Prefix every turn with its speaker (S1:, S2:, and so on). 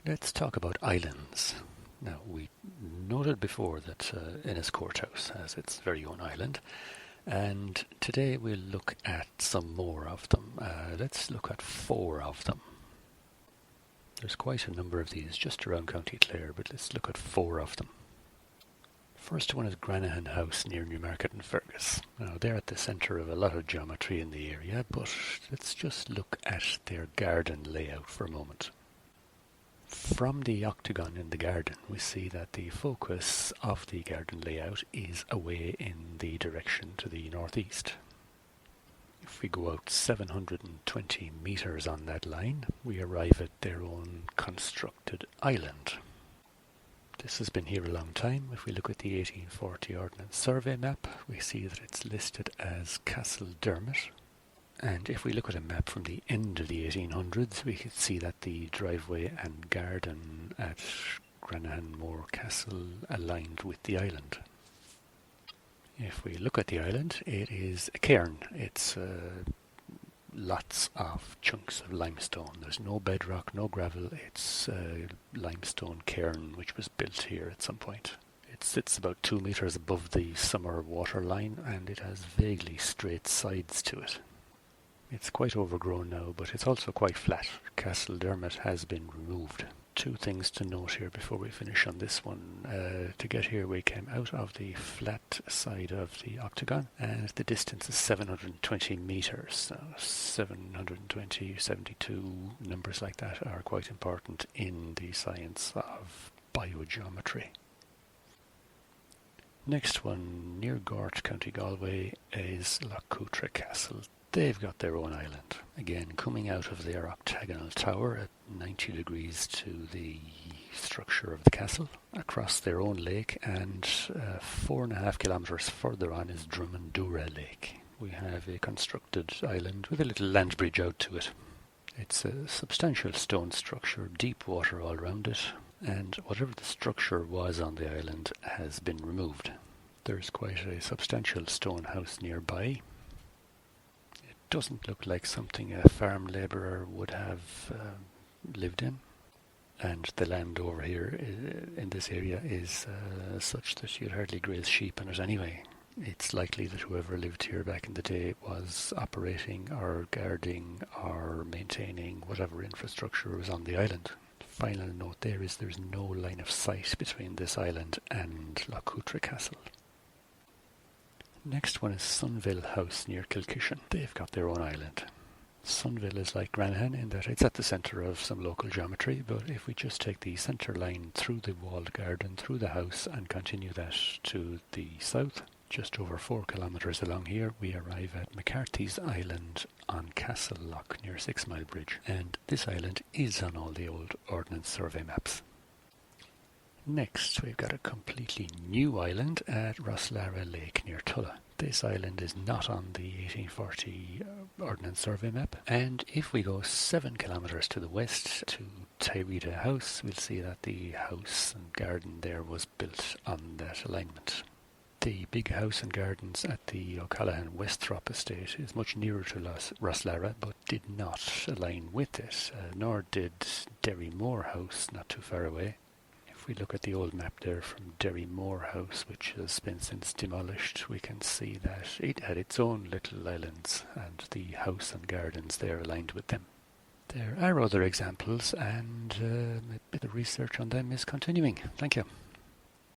S1: Let's talk about islands. Now, we noted before that Enniscorthouse House has its very own island, and today we'll look at some more of them. Let's look at 4 of them. There's quite a number of these just around County Clare, but let's look at 4 of them. First one is Granahan House near Newmarket and Fergus. Now, they're at the centre of a lot of geometry in the area, but let's just look at their garden layout for a moment. From the octagon in the garden, we see that the focus of the garden layout is away in the direction to the northeast. If we go out 720 metres on that line, we arrive at their own constructed island. This has been here a long time. If we look at the 1840 Ordnance Survey map, we see that it's listed as Castle Dermot. And if we look at a map from the end of the 1800s, we can see that the driveway and garden at Granahan Moor Castle aligned with the island. If we look at the island, it is a cairn. It's lots of chunks of limestone. There's no bedrock, no gravel. It's a limestone cairn which was built here at some point. It sits about 2 metres above the summer water line, and it has vaguely straight sides to it. It's quite overgrown now, but it's also quite flat. Castle Dermot has been removed. 2 things to note here before we finish on this one. To get here, we came out of the flat side of the octagon, and the distance is 720 metres. 720, 72, numbers like that are quite important in the science of biogeometry. Next one, near Gort, County Galway, is Lochcutra Castle. They've got their own island. Again, coming out of their octagonal tower at 90 degrees to the structure of the castle, across their own lake, and 4.5 kilometres further on is Drumandura Lake. We have a constructed island with a little land bridge out to it. It's a substantial stone structure, deep water all around it, and whatever the structure was on the island has been removed. There's quite a substantial stone house nearby. Doesn't look like something a farm labourer would have lived in, and the land over here in this area is such that you'd hardly graze sheep on it anyway. It's likely that whoever lived here back in the day was operating or guarding or maintaining whatever infrastructure was on the island. Final note there's no line of sight between this island and Lochcutra Castle. Next one is Sunville House near Kilkishen. They've got their own island. Sunville is like Granahan in that it's at the centre of some local geometry, but if we just take the centre line through the walled garden, through the house, and continue that to the south, just over 4 kilometres along here, we arrive at McCarthy's Island on Castle Loch near 6 Mile Bridge, and this island is on all the old Ordnance Survey maps. Next, we've got a completely new island at Roslara Lake near Tulla. This island is not on the 1840 Ordnance Survey map, and if we go 7 kilometres to the west to Tyreda House, we'll see that the house and garden there was built on that alignment. The big house and gardens at the O'Callaghan Westhrop estate is much nearer to Roslara, but did not align with it, nor did Derrymore House, not too far away. If we look at the old map there from Derrymore House, which has been since demolished, we can see that it had its own little islands, and the house and gardens there aligned with them. There are other examples, and a bit of research on them is continuing. Thank you.